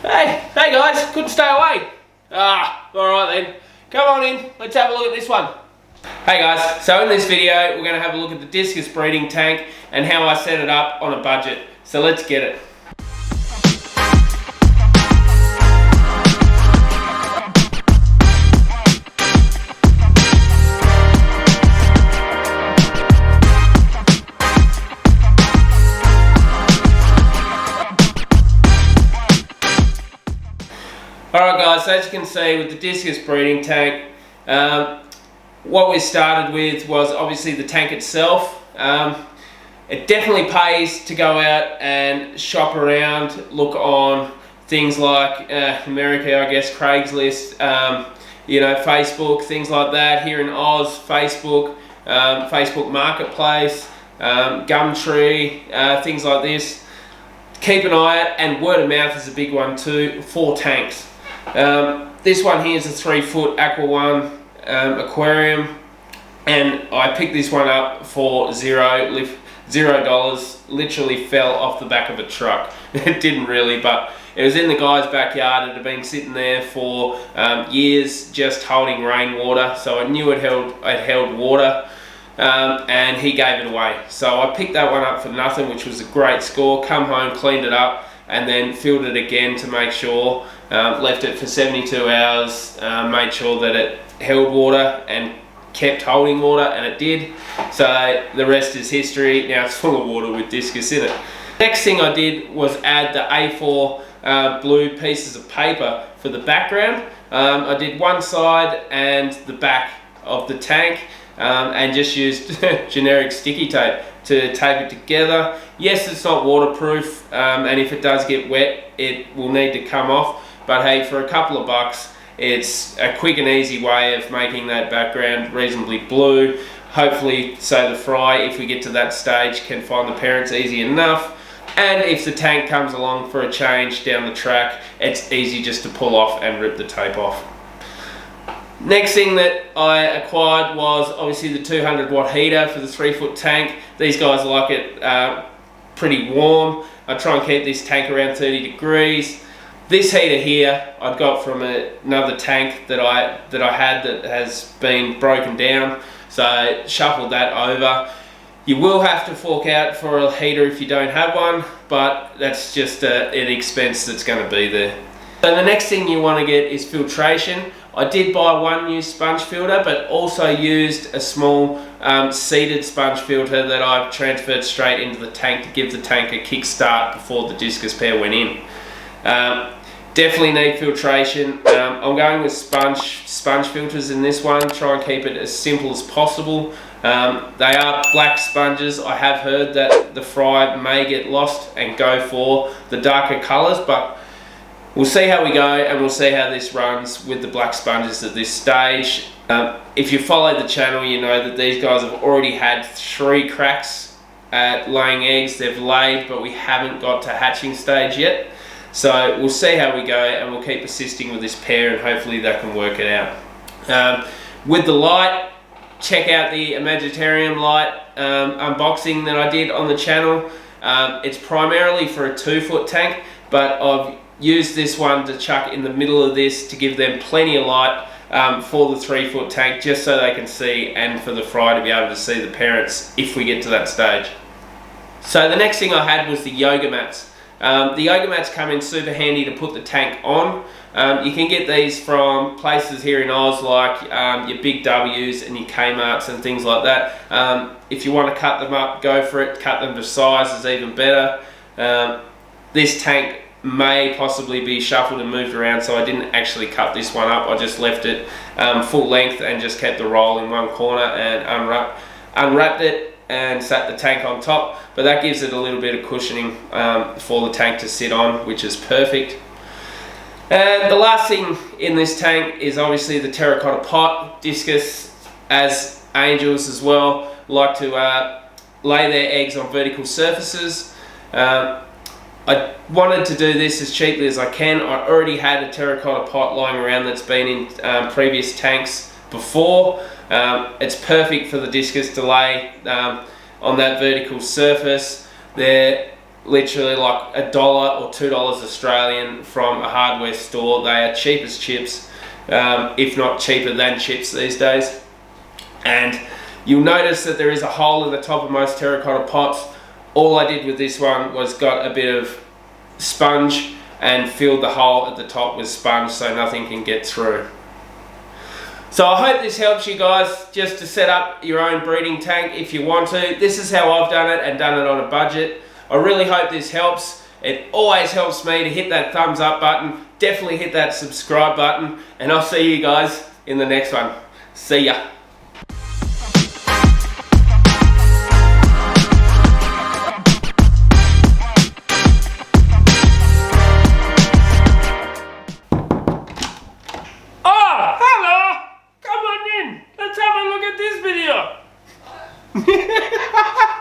Hey guys, couldn't stay away. Alright then. Come on in, let's have a look at this one. Hey guys, so in this video we're going to have a look at the discus breeding tank and how I set it up on a budget. So let's get it. Alright guys, so as you can see with the discus breeding tank, what we started with was obviously the tank itself. It definitely pays to go out and shop around, look on things like America, I guess, Craigslist, Facebook, things like that. Here in Oz, Facebook, Facebook Marketplace, Gumtree, things like this. Keep an eye out, and word of mouth is a big one too for tanks. This one here is a 3-foot Aqua One Aquarium, and I picked this one up for $0. Literally fell off the back of a truck. It didn't really, but it was in the guy's backyard. It had been sitting there for years, just holding rainwater, so I knew it held water, and he gave it away. So I picked that one up for nothing, which was a great score. Come home, cleaned it up, and then filled it again to make sure. Left it for 72 hours, made sure that it held water and kept holding water, and it did. So the rest is history. Now it's full of water with discus in it. Next thing I did was add the A4 blue pieces of paper for the background. I did one side and the back of the tank, and just used generic sticky tape to tape it together. Yes, it's not waterproof, and if it does get wet, it will need to come off. But hey, for a couple of bucks, it's a quick and easy way of making that background reasonably blue. Hopefully, so the fry, if we get to that stage, can find the parents easy enough. And if the tank comes along for a change down the track, it's easy just to pull off and rip the tape off. Next thing that I acquired was obviously the 200 watt heater for the 3-foot tank. These guys like it pretty warm. I try and keep this tank around 30 degrees. This heater here I got from another tank that I had that has been broken down, so I shuffled that over. You will have to fork out for a heater if you don't have one, but that's just an expense that's going to be there. So the next thing you want to get is filtration. I did buy one new sponge filter, but also used a small seeded sponge filter that I've transferred straight into the tank to give the tank a kick start before the discus pair went in. Definitely need filtration. I'm going with sponge filters in this one. Try and keep it as simple as possible. They are black sponges. I have heard that the fry may get lost and go for the darker colours, but we'll see how we go, and we'll see how this runs with the black sponges at this stage. If you follow the channel, you know that these guys have already had 3 cracks at laying eggs. They've laid, but we haven't got to hatching stage yet. So we'll see how we go, and we'll keep assisting with this pair, and hopefully they can work it out. With the light, check out the Imaginarium light unboxing that I did on the channel. It's primarily for a 2-foot tank, but I've used this one to chuck in the middle of this to give them plenty of light for the 3-foot tank, just so they can see, and for the fry to be able to see the parents if we get to that stage. So the next thing I had was the yoga mats. The yoga mats come in super handy to put the tank on. You can get these from places here in Oz like your Big W's and your Kmarts and things like that. If you want to cut them up, go for it. Cut them to size is even better. This tank may possibly be shuffled and moved around, so I didn't actually cut this one up. I just left it full length and just kept the roll in one corner and unwrapped it and sat the tank on top, but that gives it a little bit of cushioning for the tank to sit on, which is perfect. And the last thing in this tank is obviously the Terracotta Pot. Discus, as angels as well, like to lay their eggs on vertical surfaces. I wanted to do this as cheaply as I can. I already had a Terracotta Pot lying around that's been in previous tanks before. It's perfect for the discus to lay on that vertical surface. They're literally like $1 or $2 Australian from a hardware store. They are cheap as chips, if not cheaper than chips these days. And you'll notice that there is a hole in the top of most terracotta pots. All I did with this one was got a bit of sponge and filled the hole at the top with sponge so nothing can get through. So I hope this helps you guys just to set up your own breeding tank if you want to. This is how I've done it and done it on a budget. I really hope this helps. It always helps me to hit that thumbs up button. Definitely hit that subscribe button, and I'll see you guys in the next one. See ya.